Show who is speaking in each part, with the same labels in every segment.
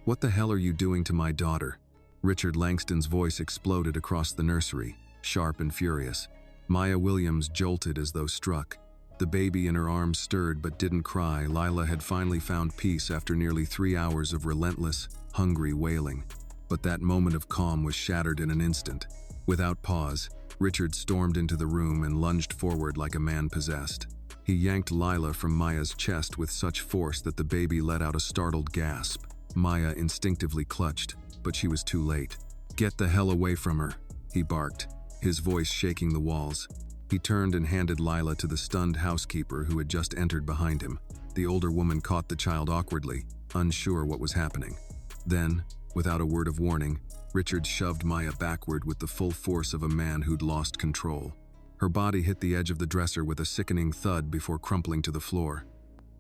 Speaker 1: "What the hell are you doing to my daughter?" Richard Langston's voice exploded across the nursery, sharp and furious. Maya Williams jolted as though struck. The baby in her arms stirred but didn't cry. Lila had finally found peace after nearly 3 hours of relentless, hungry wailing. But that moment of calm was shattered in an instant. Without pause, Richard stormed into the room and lunged forward like a man possessed. He yanked Lila from Maya's chest with such force that the baby let out a startled gasp. Maya instinctively clutched, but she was too late. "Get the hell away from her," he barked, his voice shaking the walls. He turned and handed Lila to the stunned housekeeper who had just entered behind him. The older woman caught the child awkwardly, unsure what was happening. Then, without a word of warning, Richard shoved Maya backward with the full force of a man who'd lost control. Her body hit the edge of the dresser with a sickening thud before crumpling to the floor.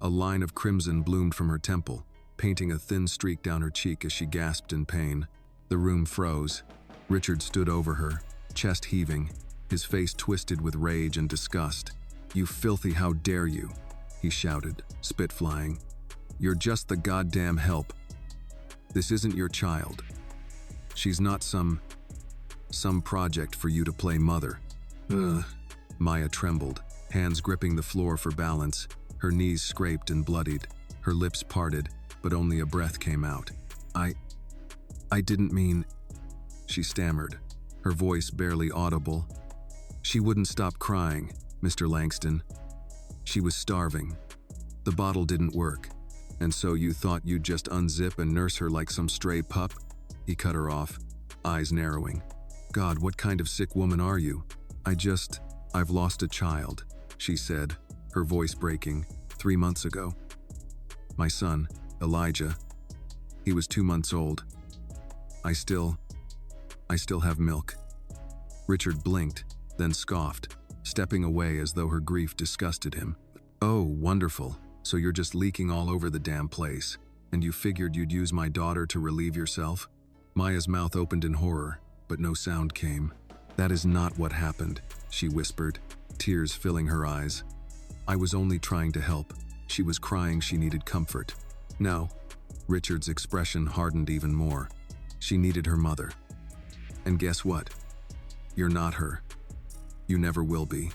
Speaker 1: A line of crimson bloomed from her temple, painting a thin streak down her cheek as she gasped in pain. The room froze. Richard stood over her, chest heaving, his face twisted with rage and disgust. "You filthy, how dare you!" he shouted, spit flying. "You're just the goddamn help. This isn't your child. She's not some project for you to play mother." "Ugh." Maya trembled, hands gripping the floor for balance. Her knees scraped and bloodied. Her lips parted, but only a breath came out. I didn't mean," she stammered, her voice barely audible. "She wouldn't stop crying, Mr. Langston. She was starving. The bottle didn't work. And so you thought you'd just unzip and nurse her like some stray pup?" He cut her off, eyes narrowing. "God, what kind of sick woman are you?" I've lost a child," she said, her voice breaking, 3 months ago. "My son, Elijah. He was 2 months old. I still have milk." Richard blinked, then scoffed, stepping away as though her grief disgusted him. "Oh, wonderful. So you're just leaking all over the damn place, and you figured you'd use my daughter to relieve yourself?" Maya's mouth opened in horror, but no sound came. "That is not what happened," she whispered, tears filling her eyes. "I was only trying to help. She was crying, she needed comfort." "No." Richard's expression hardened even more. "She needed her mother. And guess what? You're not her. You never will be.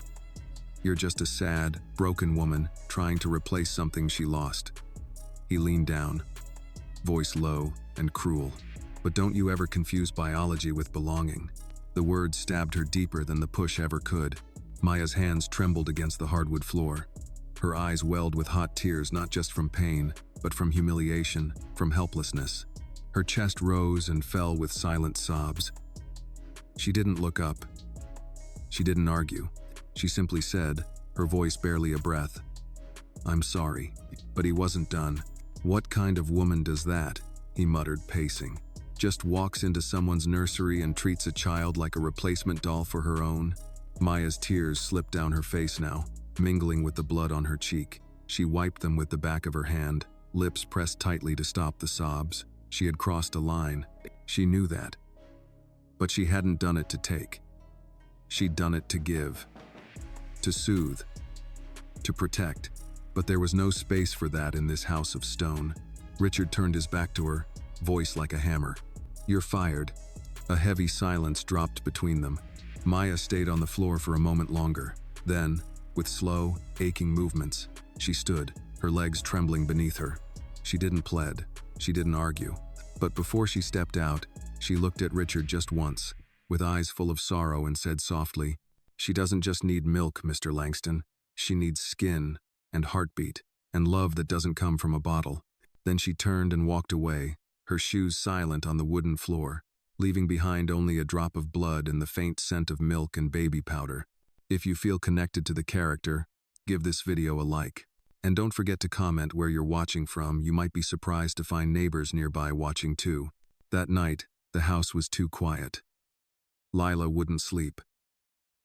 Speaker 1: You're just a sad, broken woman trying to replace something she lost." He leaned down, voice low and cruel. "But don't you ever confuse biology with belonging." The words stabbed her deeper than the push ever could. Maya's hands trembled against the hardwood floor. Her eyes welled with hot tears, not just from pain, but from humiliation, from helplessness. Her chest rose and fell with silent sobs. She didn't look up. She didn't argue. She simply said, her voice barely a breath, "I'm sorry." But he wasn't done. "What kind of woman does that?" he muttered, pacing. "Just walks into someone's nursery and treats a child like a replacement doll for her own?" Maya's tears slipped down her face now, mingling with the blood on her cheek. She wiped them with the back of her hand, lips pressed tightly to stop the sobs. She had crossed a line. She knew that. But she hadn't done it to take. She'd done it to give, to soothe, to protect. But there was no space for that in this house of stone. Richard turned his back to her, voice like a hammer. "You're fired." A heavy silence dropped between them. Maya stayed on the floor for a moment longer. Then, with slow, aching movements, she stood, her legs trembling beneath her. She didn't plead. She didn't argue. But before she stepped out, she looked at Richard just once, with eyes full of sorrow, and said softly, "She doesn't just need milk, Mr. Langston. She needs skin, and heartbeat, and love that doesn't come from a bottle." Then she turned and walked away, her shoes silent on the wooden floor, leaving behind only a drop of blood and the faint scent of milk and baby powder. If you feel connected to the character, give this video a like. And don't forget to comment where you're watching from. You might be surprised to find neighbors nearby watching too. That night, the house was too quiet. Lila wouldn't sleep,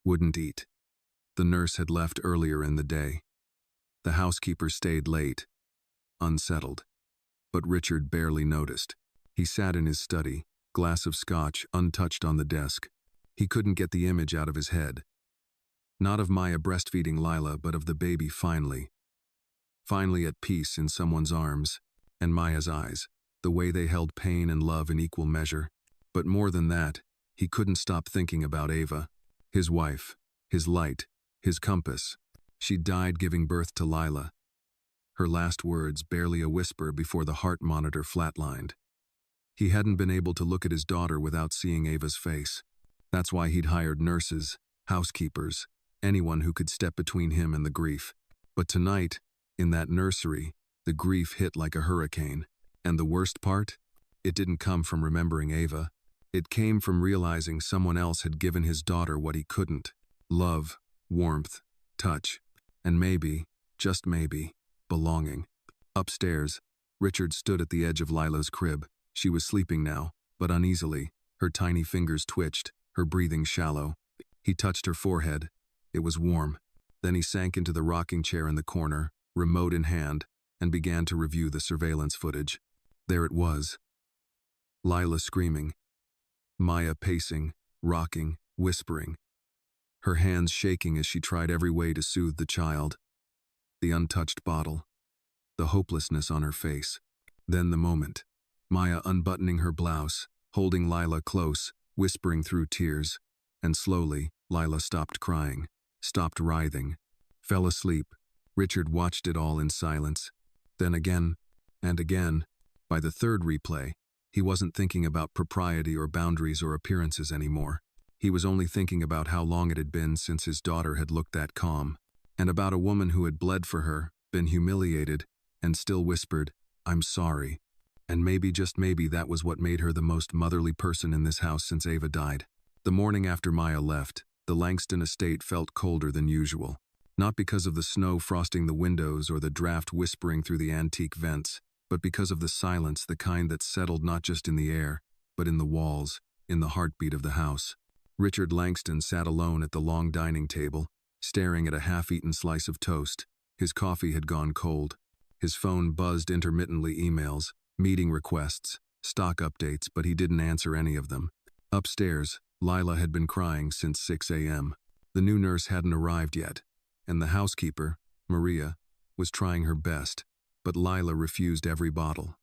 Speaker 1: wouldn't eat. The nurse had left earlier in the day. The housekeeper stayed late, unsettled. But Richard barely noticed. He sat in his study, glass of scotch untouched on the desk. He couldn't get the image out of his head. Not of Maya breastfeeding Lila, but of the baby finally at peace in someone's arms, and Maya's eyes, the way they held pain and love in equal measure. But more than that, he couldn't stop thinking about Ava, his wife, his light, his compass. She died giving birth to Lila. Her last words barely a whisper before the heart monitor flatlined. He hadn't been able to look at his daughter without seeing Ava's face. That's why he'd hired nurses, housekeepers, anyone who could step between him and the grief. But tonight, in that nursery, the grief hit like a hurricane. And the worst part? It didn't come from remembering Ava. It came from realizing someone else had given his daughter what he couldn't. Love, warmth, touch, and maybe, just maybe, belonging. Upstairs, Richard stood at the edge of Lila's crib. She was sleeping now, but uneasily. Her tiny fingers twitched, her breathing shallow. He touched her forehead. It was warm. Then he sank into the rocking chair in the corner, remote in hand, and began to review the surveillance footage. There it was. Lila screaming. Maya pacing, rocking, whispering. Her hands shaking as she tried every way to soothe the child. The untouched bottle. The hopelessness on her face. Then the moment. Maya unbuttoning her blouse, holding Lila close, whispering through tears. And slowly, Lila stopped crying, stopped writhing, fell asleep. Richard watched it all in silence. Then again, and again. By the third replay, he wasn't thinking about propriety or boundaries or appearances anymore. He was only thinking about how long it had been since his daughter had looked that calm, and about a woman who had bled for her, been humiliated, and still whispered, "I'm sorry." And maybe, just maybe, that was what made her the most motherly person in this house since Ava died. The morning after Maya left, the Langston estate felt colder than usual. Not because of the snow frosting the windows or the draft whispering through the antique vents, but because of the silence, the kind that settled not just in the air, but in the walls, in the heartbeat of the house. Richard Langston sat alone at the long dining table, staring at a half-eaten slice of toast. His coffee had gone cold. His phone buzzed intermittently, emails, meeting requests, stock updates, but he didn't answer any of them. Upstairs, Lila had been crying since 6 a.m. The new nurse hadn't arrived yet, and the housekeeper, Maria, was trying her best, but Lila refused every bottle.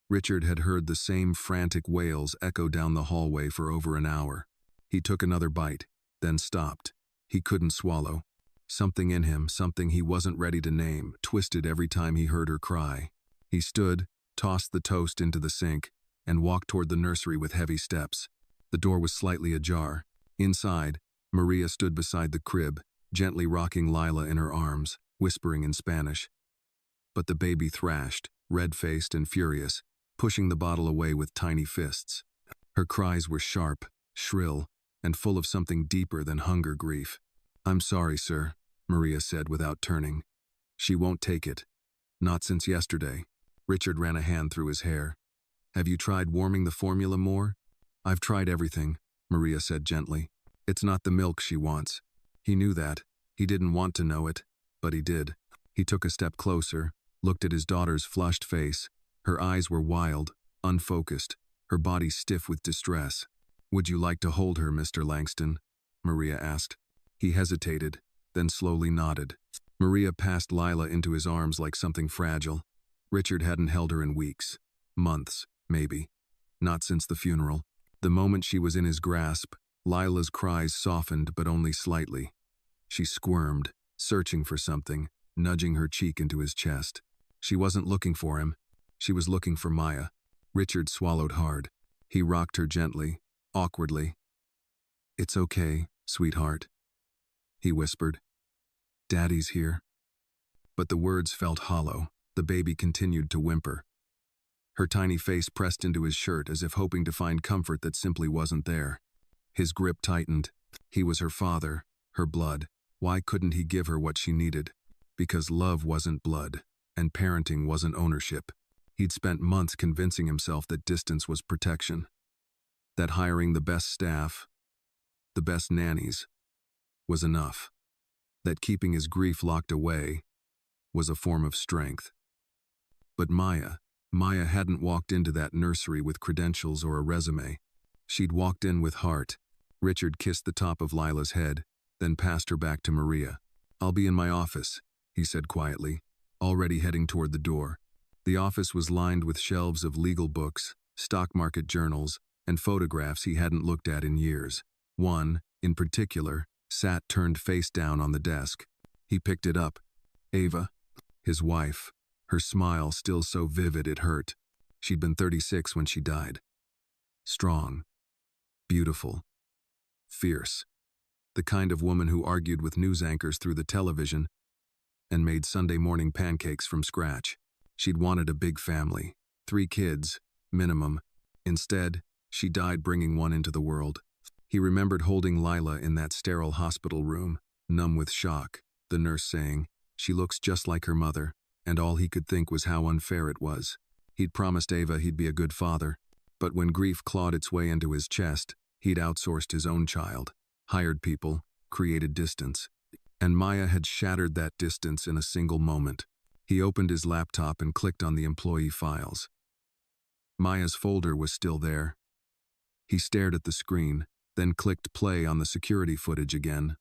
Speaker 1: Richard had heard the same frantic wails echo down the hallway for over an hour. He took another bite, then stopped. He couldn't swallow. Something in him, something he wasn't ready to name, twisted every time he heard her cry. He stood, tossed the toast into the sink, and walked toward the nursery with heavy steps. The door was slightly ajar. Inside, Maria stood beside the crib, gently rocking Lila in her arms, whispering in Spanish. But the baby thrashed, red-faced and furious, pushing the bottle away with tiny fists. Her cries were sharp, shrill, and full of something deeper than hunger grief. "I'm sorry, sir," Maria said without turning. "She won't take it. Not since yesterday." Richard ran a hand through his hair. "Have you tried warming the formula more?" "I've tried everything," Maria said gently. "It's not the milk she wants." He knew that. He didn't want to know it, but he did. He took a step closer, looked at his daughter's flushed face. Her eyes were wild, unfocused, her body stiff with distress. "Would you like to hold her, Mr. Langston?" Maria asked. He hesitated, then slowly nodded. Maria passed Lila into his arms like something fragile. Richard hadn't held her in weeks. Months, maybe. Not since the funeral. The moment she was in his grasp, Lila's cries softened, but only slightly. She squirmed, searching for something, nudging her cheek into his chest. She wasn't looking for him. She was looking for Maya. Richard swallowed hard. He rocked her gently, awkwardly. "It's okay, sweetheart," he whispered. "Daddy's here." But the words felt hollow. The baby continued to whimper. Her tiny face pressed into his shirt as if hoping to find comfort that simply wasn't there. His grip tightened. He was her father, her blood. Why couldn't he give her what she needed? Because love wasn't blood, and parenting wasn't ownership. He'd spent months convincing himself that distance was protection. That hiring the best staff, the best nannies, was enough. That keeping his grief locked away was a form of strength. But Maya hadn't walked into that nursery with credentials or a resume. She'd walked in with heart. Richard kissed the top of Lila's head, then passed her back to Maria. "I'll be in my office," he said quietly, already heading toward the door. The office was lined with shelves of legal books, stock market journals, and photographs he hadn't looked at in years. One, in particular, sat turned face down on the desk. He picked it up. Ava, his wife, her smile still so vivid it hurt. She'd been 36 when she died. Strong, beautiful, fierce. The kind of woman who argued with news anchors through the television and made Sunday morning pancakes from scratch. She'd wanted a big family, 3 kids, minimum. Instead, she died bringing one into the world. He remembered holding Lila in that sterile hospital room, numb with shock, the nurse saying, "She looks just like her mother," and all he could think was how unfair it was. He'd promised Ava he'd be a good father, but when grief clawed its way into his chest, he'd outsourced his own child, hired people, created distance. And Maya had shattered that distance in a single moment. He opened his laptop and clicked on the employee files. Maya's folder was still there. He stared at the screen, then clicked play on the security footage again.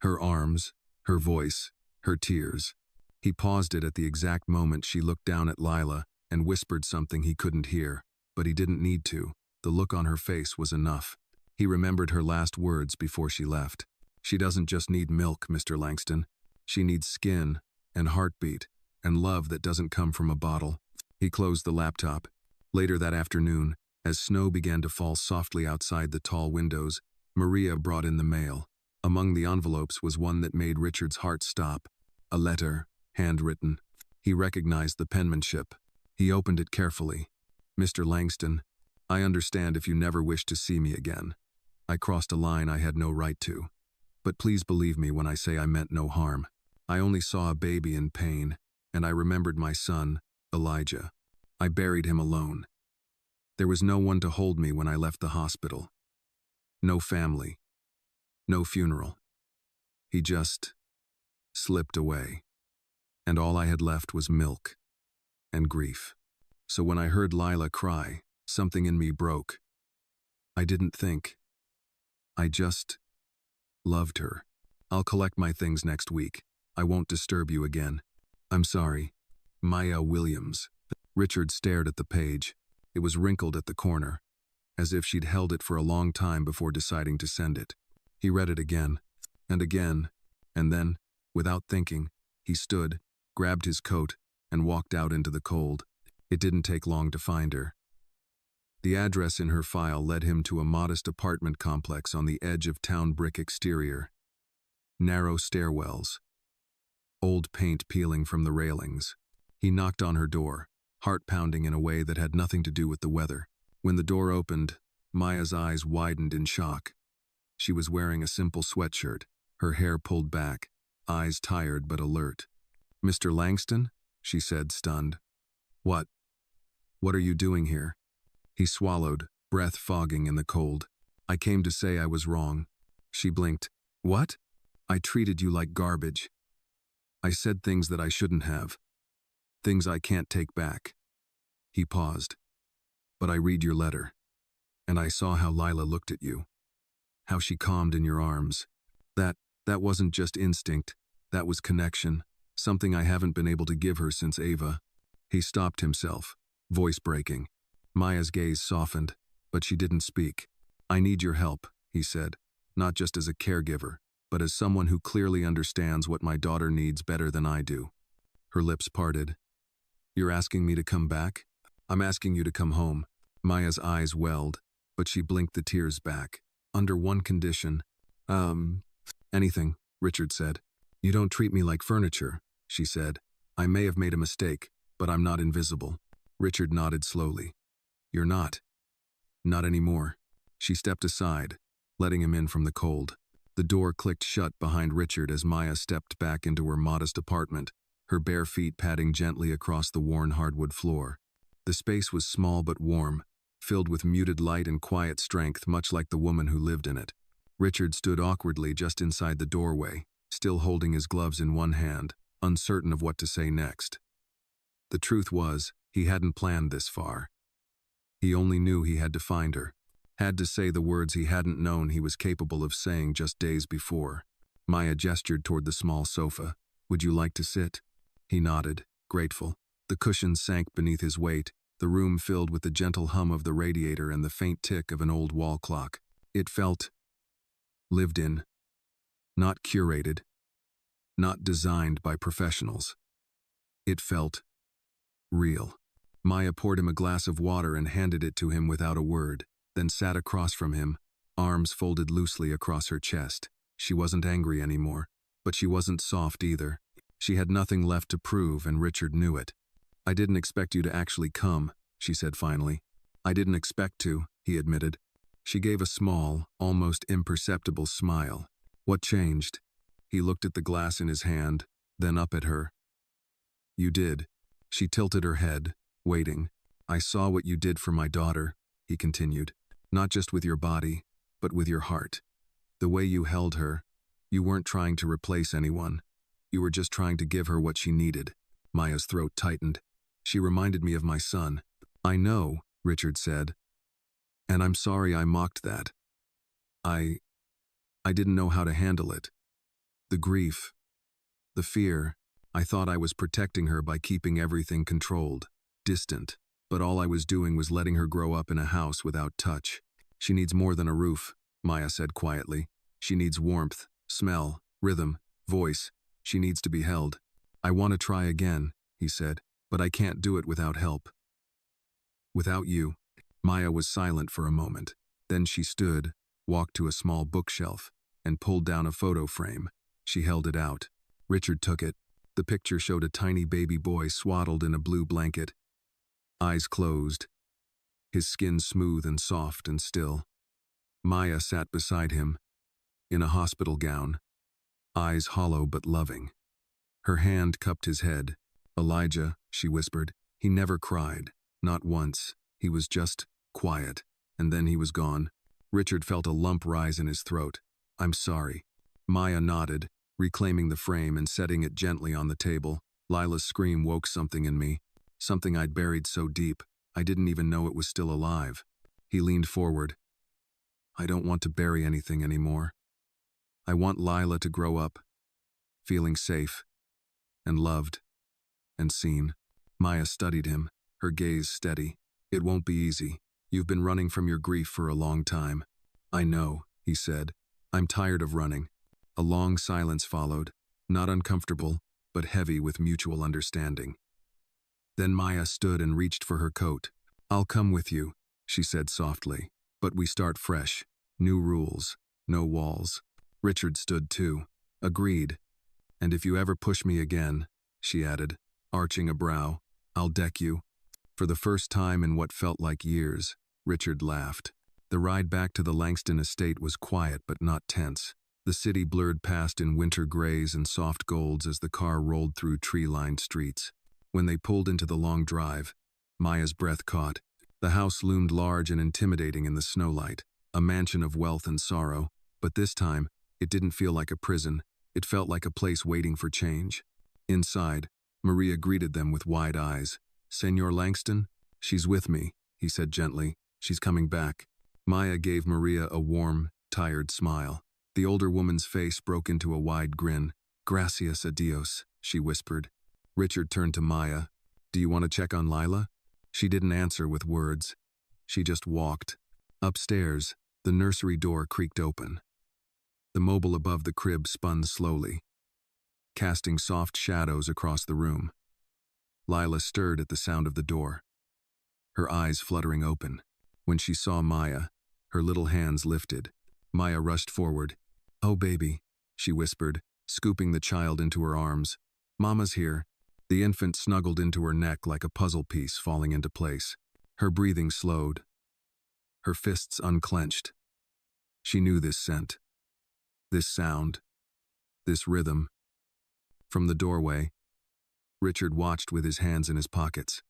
Speaker 1: Her arms, her voice, her tears. He paused it at the exact moment she looked down at Lila and whispered something he couldn't hear, but he didn't need to. The look on her face was enough. He remembered her last words before she left. "She doesn't just need milk, Mr. Langston. She needs skin and heartbeat and love that doesn't come from a bottle." He closed the laptop. Later that afternoon, as snow began to fall softly outside the tall windows, Maria brought in the mail. Among the envelopes was one that made Richard's heart stop. A letter, handwritten. He recognized the penmanship. He opened it carefully. "Mr. Langston, I understand if you never wish to see me again. I crossed a line I had no right to. But please believe me when I say I meant no harm. I only saw a baby in pain, and I remembered my son, Elijah. I buried him alone. There was no one to hold me when I left the hospital. No family. No funeral. He just slipped away. And all I had left was milk and grief. So when I heard Lila cry, something in me broke. I didn't think. I just loved her. I'll collect my things next week. I won't disturb you again. I'm sorry. Maya Williams." Richard stared at the page. It was wrinkled at the corner, as if she'd held it for a long time before deciding to send it. He read it again, and then, without thinking, he stood, grabbed his coat, and walked out into the cold. It didn't take long to find her. The address in her file led him to a modest apartment complex on the edge of town brick exterior. Narrow stairwells. Old paint peeling from the railings. He knocked on her door, heart pounding in a way that had nothing to do with the weather. When the door opened, Maya's eyes widened in shock. She was wearing a simple sweatshirt, her hair pulled back, eyes tired but alert. "Mr. Langston?" she said, stunned. What are you doing here?" He swallowed, breath fogging in the cold. "I came to say I was wrong." She blinked. "What?" "I treated you like garbage. I said things that I shouldn't have. Things I can't take back." He paused. "But I read your letter, and I saw how Lila looked at you. How she calmed in your arms. That wasn't just instinct, that was connection, something I haven't been able to give her since Ava." He stopped himself, voice breaking. Maya's gaze softened, but she didn't speak. "I need your help," he said, "not just as a caregiver, but as someone who clearly understands what my daughter needs better than I do." Her lips parted. "You're asking me to come back?" "I'm asking you to come home." Maya's eyes welled, but she blinked the tears back. "Under one condition." Anything," Richard said. "You don't treat me like furniture," she said. "I may have made a mistake, but I'm not invisible." Richard nodded slowly. "You're not. Not anymore." She stepped aside, letting him in from the cold. The door clicked shut behind Richard as Maya stepped back into her modest apartment, her bare feet padding gently across the worn hardwood floor. The space was small but warm, filled with muted light and quiet strength, much like the woman who lived in it. Richard stood awkwardly just inside the doorway, still holding his gloves in one hand, uncertain of what to say next. The truth was, he hadn't planned this far. He only knew he had to find her, had to say the words he hadn't known he was capable of saying just days before. Maya gestured toward the small sofa. "Would you like to sit?" He nodded, grateful. The cushions sank beneath his weight, the room filled with the gentle hum of the radiator and the faint tick of an old wall clock. It felt lived in, not curated, not designed by professionals. It felt real. Maya poured him a glass of water and handed it to him without a word, then sat across from him, arms folded loosely across her chest. She wasn't angry anymore, but she wasn't soft either. She had nothing left to prove, and Richard knew it. "I didn't expect you to actually come," she said finally. "I didn't expect to," he admitted. She gave a small, almost imperceptible smile. "What changed?" He looked at the glass in his hand, then up at her. "You did." She tilted her head, waiting. "I saw what you did for my daughter," he continued. "Not just with your body, but with your heart. The way you held her, you weren't trying to replace anyone. You were just trying to give her what she needed." Maya's throat tightened. "She reminded me of my son." "I know," Richard said. "And I'm sorry I mocked that. I didn't know how to handle it. The grief, the fear. I thought I was protecting her by keeping everything controlled, distant, but all I was doing was letting her grow up in a house without touch. She needs more than a roof," Maya said quietly. "She needs warmth, smell, rhythm, voice. She needs to be held." "I want to try again," he said, "but I can't do it without help." "Without you." Maya was silent for a moment. Then she stood, walked to a small bookshelf, and pulled down a photo frame. She held it out. Richard took it. The picture showed a tiny baby boy swaddled in a blue blanket, eyes closed, his skin smooth and soft and still. Maya sat beside him, in a hospital gown, eyes hollow but loving. Her hand cupped his head. "Elijah," she whispered. "He never cried, not once. He was just quiet, and then he was gone." Richard felt a lump rise in his throat. "I'm sorry." Maya nodded, reclaiming the frame and setting it gently on the table. Lila's scream woke something in me, something I'd buried so deep, I didn't even know it was still alive. He leaned forward. "I don't want to bury anything anymore. I want Lila to grow up, feeling safe, and loved, and seen." Maya studied him, her gaze steady. "It won't be easy. You've been running from your grief for a long time." "I know," he said. "I'm tired of running." A long silence followed, not uncomfortable, but heavy with mutual understanding. Then Maya stood and reached for her coat. "I'll come with you," she said softly. "But we start fresh. New rules, no walls." Richard stood too. "Agreed. And if you ever push me again," she added, arching a brow, "I'll deck you." For the first time in what felt like years, Richard laughed. The ride back to the Langston estate was quiet but not tense. The city blurred past in winter grays and soft golds as the car rolled through tree-lined streets. When they pulled into the long drive, Maya's breath caught. The house loomed large and intimidating in the snowlight, a mansion of wealth and sorrow, but this time, it didn't feel like a prison. It felt like a place waiting for change. Inside, Maria greeted them with wide eyes. "Senor Langston?" "She's with me," he said gently. "She's coming back." Maya gave Maria a warm, tired smile. The older woman's face broke into a wide grin. "Gracias a Dios," she whispered. Richard turned to Maya. "Do you want to check on Lila?" She didn't answer with words. She just walked. Upstairs, the nursery door creaked open. The mobile above the crib spun slowly, casting soft shadows across the room. Lila stirred at the sound of the door, her eyes fluttering open. When she saw Maya, her little hands lifted. Maya rushed forward. "Oh, baby," she whispered, scooping the child into her arms. "Mama's here." The infant snuggled into her neck like a puzzle piece falling into place. Her breathing slowed, her fists unclenched. She knew this scent, this sound, this rhythm. From the doorway, Richard watched with his hands in his pockets.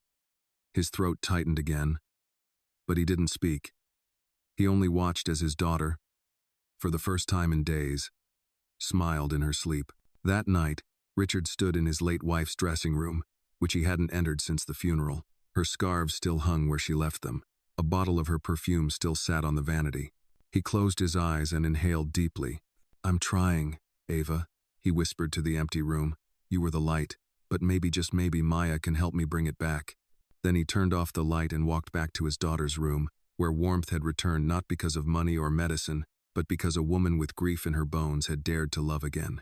Speaker 1: His throat tightened again, but he didn't speak. He only watched as his daughter, for the first time in days, smiled in her sleep. That night, Richard stood in his late wife's dressing room, which he hadn't entered since the funeral. Her scarves still hung where she left them. A bottle of her perfume still sat on the vanity. He closed his eyes and inhaled deeply. "I'm trying, Ava," he whispered to the empty room. "You were the light, but maybe, just maybe, Maya can help me bring it back. Then he turned off the light and walked back to his daughter's room, where warmth had returned not because of money or medicine, but because a woman with grief in her bones had dared to love again.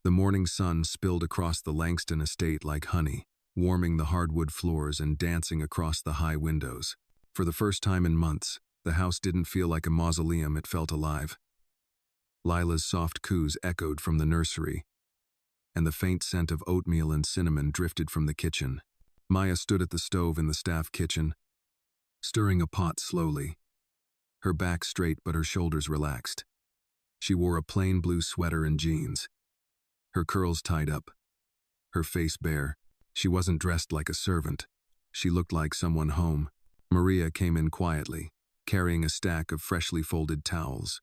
Speaker 1: The morning sun spilled across the Langston estate like honey, warming the hardwood floors and dancing across the high windows. For the first time in months, the house didn't feel like a mausoleum, it felt alive. Lila's soft coos echoed from the nursery, and the faint scent of oatmeal and cinnamon drifted from the kitchen. Maya stood at the stove in the staff kitchen, stirring a pot slowly, her back straight but her shoulders relaxed. She wore a plain blue sweater and jeans, her curls tied up, her face bare. She wasn't dressed like a servant. She looked like someone home. Maria came in quietly, carrying a stack of freshly folded towels.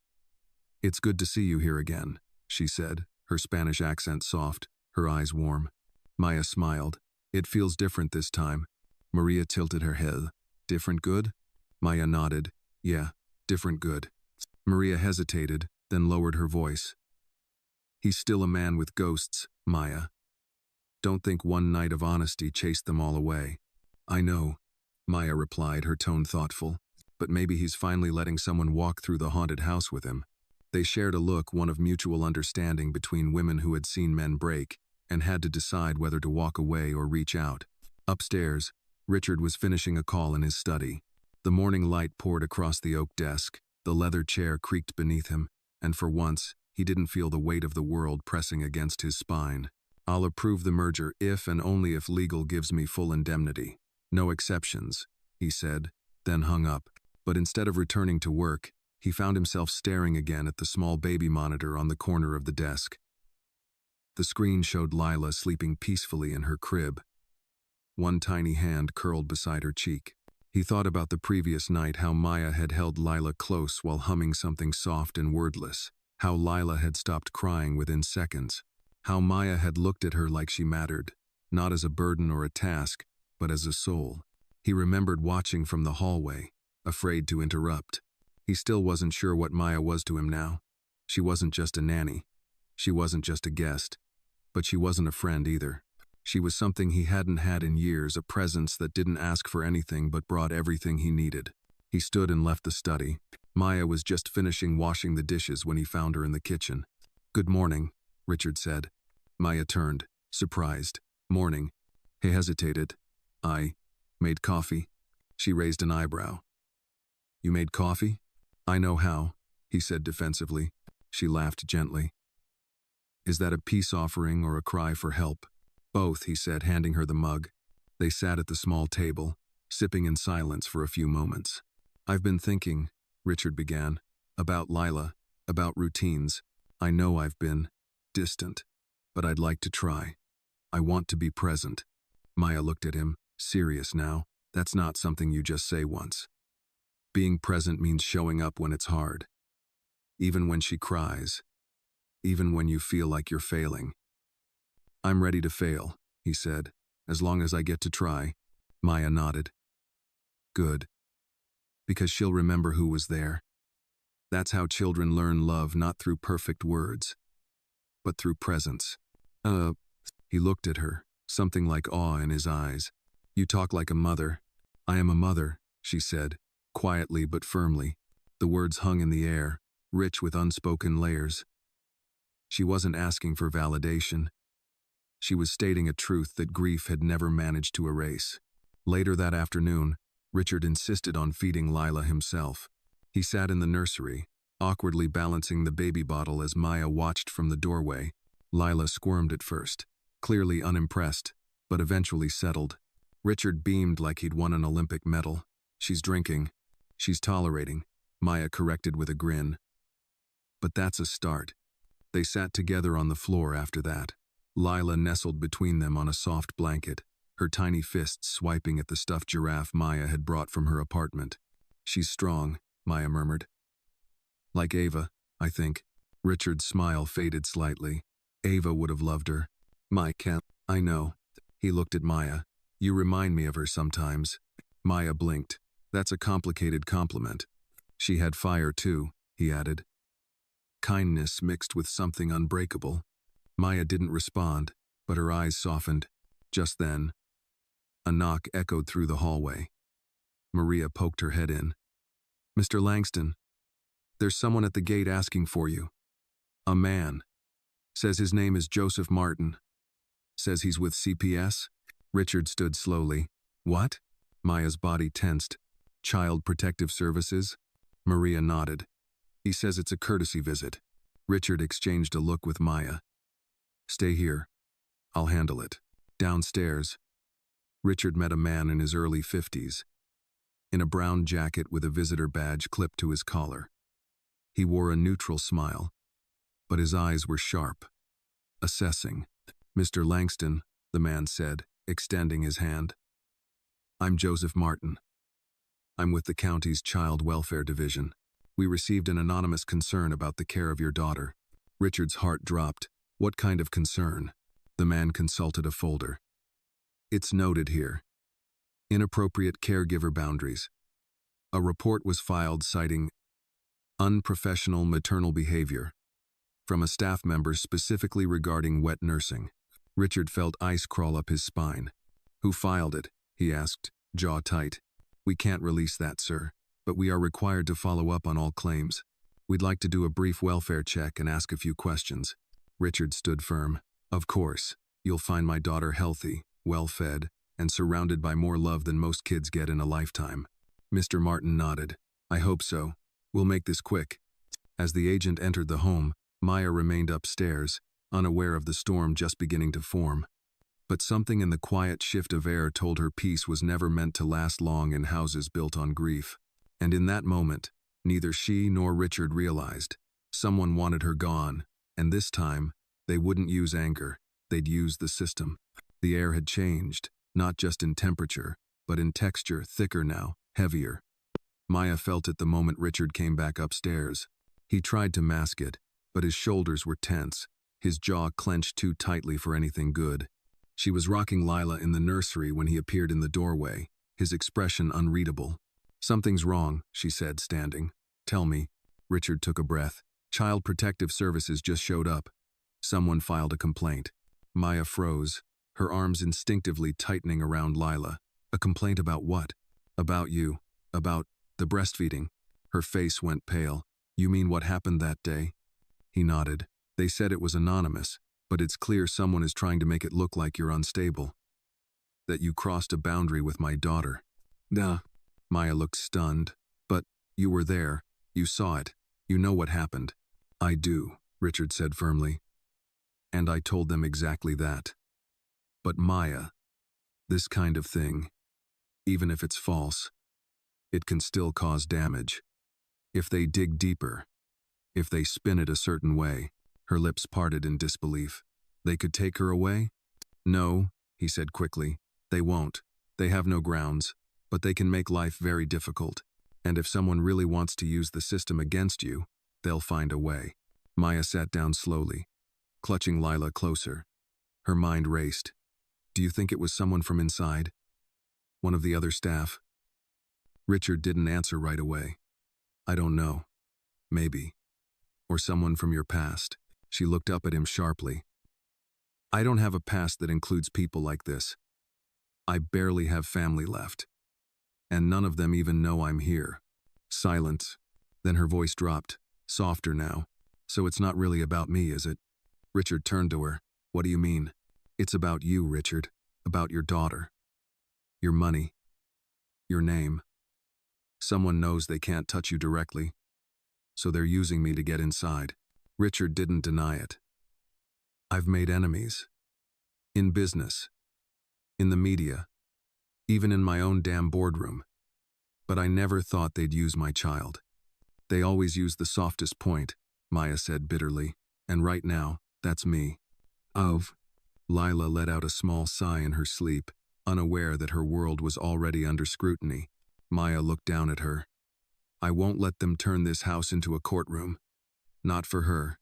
Speaker 1: "It's good to see you here again," she said, her Spanish accent soft, her eyes warm. Maya smiled. "It feels different this time." Maria tilted her head. "Different good?" Maya nodded. "Yeah, different good." Maria hesitated, then lowered her voice. "He's still a man with ghosts, Maya. Don't think one night of honesty chased them all away." "I know," Maya replied, her tone thoughtful. "But maybe he's finally letting someone walk through the haunted house with him." They shared a look, one of mutual understanding between women who had seen men break and had to decide whether to walk away or reach out. Upstairs, Richard was finishing a call in his study. The morning light poured across the oak desk, the leather chair creaked beneath him, and for once, he didn't feel the weight of the world pressing against his spine. "I'll approve the merger if and only if legal gives me full indemnity. No exceptions," he said, then hung up. But instead of returning to work, he found himself staring again at the small baby monitor on the corner of the desk. The screen showed Lila sleeping peacefully in her crib, one tiny hand curled beside her cheek. He thought about the previous night, how Maya had held Lila close while humming something soft and wordless, how Lila had stopped crying within seconds, how Maya had looked at her like she mattered, not as a burden or a task, but as a soul. He remembered watching from the hallway, afraid to interrupt. He still wasn't sure what Maya was to him now. She wasn't just a nanny. She wasn't just a guest. But she wasn't a friend either. She was something he hadn't had in years, a presence that didn't ask for anything but brought everything he needed. He stood and left the study. Maya was just finishing washing the dishes when he found her in the kitchen. "Good morning," Richard said. Maya turned, surprised. "Morning." He hesitated. "I made coffee." She raised an eyebrow. "You made coffee?" "I know how," he said defensively. She laughed gently. "Is that a peace offering or a cry for help?" "Both," he said, handing her the mug. They sat at the small table, sipping in silence for a few moments. "I've been thinking," Richard began, "about Lila, about routines. I know I've been distant, but I'd like to try. I want to be present." Maya looked at him, serious now. "That's not something you just say once. Being present means showing up when it's hard. Even when she cries. Even when you feel like you're failing." "I'm ready to fail," he said, "as long as I get to try." Maya nodded. "Good. Because she'll remember who was there. That's how children learn love, not through perfect words, but through presence." He looked at her, something like awe in his eyes. "You talk like a mother." "I am a mother," she said, quietly but firmly. The words hung in the air, rich with unspoken layers. She wasn't asking for validation. She was stating a truth that grief had never managed to erase. Later that afternoon, Richard insisted on feeding Lila himself. He sat in the nursery, awkwardly balancing the baby bottle as Maya watched from the doorway. Lila squirmed at first, clearly unimpressed, but eventually settled. Richard beamed like he'd won an Olympic medal. "She's drinking. She's tolerating," Maya corrected with a grin. "But that's a start." They sat together on the floor after that. Lila nestled between them on a soft blanket, her tiny fists swiping at the stuffed giraffe Maya had brought from her apartment. "She's strong," Maya murmured. "Like Ava, I think." Richard's smile faded slightly. "Ava would have loved her." "My cat." "I know." He looked at Maya. "You remind me of her sometimes." Maya blinked. "That's a complicated compliment." "She had fire too," he added. "Kindness mixed with something unbreakable." Maya didn't respond, but her eyes softened. Just then, a knock echoed through the hallway. Maria poked her head in. "Mr. Langston, there's someone at the gate asking for you. A man. Says his name is Joseph Martin. Says he's with CPS?" Richard stood slowly. "What?" Maya's body tensed. "Child Protective Services?" Maria nodded. "He says it's a courtesy visit." Richard exchanged a look with Maya. "Stay here. I'll handle it." Downstairs, Richard met a man in his early 50s, in a brown jacket with a visitor badge clipped to his collar. He wore a neutral smile, but his eyes were sharp, assessing. "Mr. Langston," the man said, extending his hand. "I'm Joseph Martin. I'm with the county's Child Welfare Division. We received an anonymous concern about the care of your daughter." Richard's heart dropped. "What kind of concern?" The man consulted a folder. "It's noted here. Inappropriate caregiver boundaries. A report was filed citing unprofessional maternal behavior from a staff member specifically regarding wet nursing." Richard felt ice crawl up his spine. "Who filed it?" he asked, jaw tight. "We can't release that, sir, but we are required to follow up on all claims. We'd like to do a brief welfare check and ask a few questions." Richard stood firm. "Of course. You'll find my daughter healthy, well-fed, and surrounded by more love than most kids get in a lifetime." Mr. Martin nodded. "I hope so. We'll make this quick." As the agent entered the home, Maya remained upstairs, unaware of the storm just beginning to form. But something in the quiet shift of air told her peace was never meant to last long in houses built on grief. And in that moment, neither she nor Richard realized. Someone wanted her gone, and this time, they wouldn't use anger, they'd use the system. The air had changed, not just in temperature, but in texture, thicker now, heavier. Maya felt it the moment Richard came back upstairs. He tried to mask it, but his shoulders were tense, his jaw clenched too tightly for anything good. She was rocking Lila in the nursery when he appeared in the doorway, his expression unreadable. "Something's wrong," she said, standing. "Tell me." Richard took a breath. "Child Protective Services just showed up. Someone filed a complaint." Maya froze, her arms instinctively tightening around Lila. "A complaint about what?" "About you. About the breastfeeding." Her face went pale. "You mean what happened that day?" He nodded. "They said it was anonymous, but it's clear someone is trying to make it look like you're unstable. That you crossed a boundary with my daughter." "Nah." Maya looked stunned. "But you were there. You saw it. You know what happened." "I do," Richard said firmly. "And I told them exactly that. But Maya, this kind of thing, even if it's false, it can still cause damage. If they dig deeper, if they spin it a certain way." Her lips parted in disbelief. "They could take her away?" "No," he said quickly. "They won't. They have no grounds. But they can make life very difficult. And if someone really wants to use the system against you, they'll find a way." Maya sat down slowly, clutching Lila closer. Her mind raced. "Do you think it was someone from inside? One of the other staff?" Richard didn't answer right away. "I don't know. Maybe. Or someone from your past." She looked up at him sharply. "I don't have a past that includes people like this. I barely have family left. And none of them even know I'm here." Silence. Then her voice dropped, softer now. "So it's not really about me, is it?" Richard turned to her. "What do you mean?" "It's about you, Richard. About your daughter. Your money. Your name. Someone knows they can't touch you directly, so they're using me to get inside." Richard didn't deny it. "I've made enemies. In business. In the media. Even in my own damn boardroom. But I never thought they'd use my child. They always use the softest point," Maya said bitterly. "And right now, that's me." "Of." Lila let out a small sigh in her sleep, unaware that her world was already under scrutiny. Maya looked down at her. "I won't let them turn this house into a courtroom. Not for her.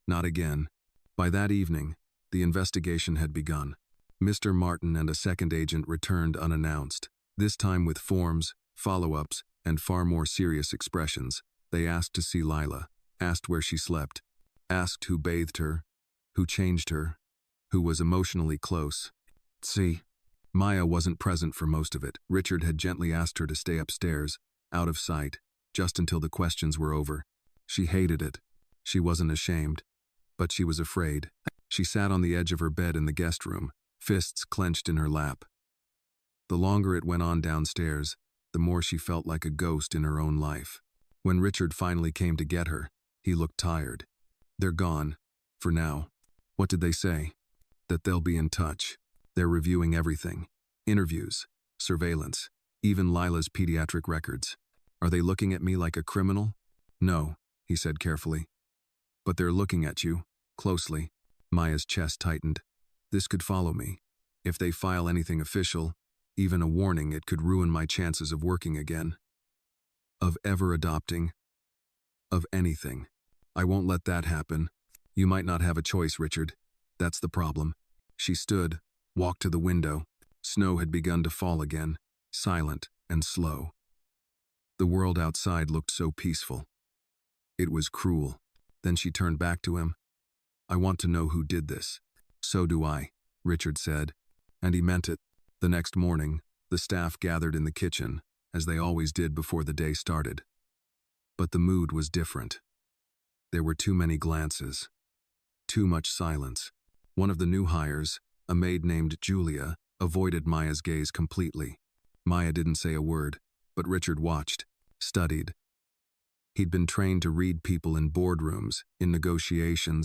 Speaker 1: Not again." By that evening, the investigation had begun. Mr. Martin and a second agent returned unannounced, this time with forms, follow-ups, and far more serious expressions. They asked to see Lila, asked where she slept, asked who bathed her, who changed her, who was emotionally close. See, Maya wasn't present for most of it. Richard had gently asked her to stay upstairs, out of sight, just until the questions were over. She hated it. She wasn't ashamed, but she was afraid. She sat on the edge of her bed in the guest room, fists clenched in her lap. The longer it went on downstairs, the more she felt like a ghost in her own life. When Richard finally came to get her, he looked tired. They're gone, for now. What did they say? That they'll be in touch. They're reviewing everything. Interviews, surveillance, even Lila's pediatric records. Are they looking at me like a criminal? No, he said carefully. But they're looking at you, closely. Maya's chest tightened. This could follow me. If they file anything official, even a warning, it could ruin my chances of working again. Of ever adopting. Of anything. I won't let that happen. You might not have a choice, Richard. That's the problem. She stood, walked to the window. Snow had begun to fall again, silent and slow. The world outside looked so peaceful. It was cruel. Then she turned back to him. I want to know who did this. So do I, Richard said, and he meant it. The next morning, the staff gathered in the kitchen, as they always did before the day started. But the mood was different. There were too many glances. Too much silence. One of the new hires, a maid named Julia, avoided Maya's gaze completely. Maya didn't say a word, but Richard watched, studied. He'd been trained to read people in boardrooms, in negotiations,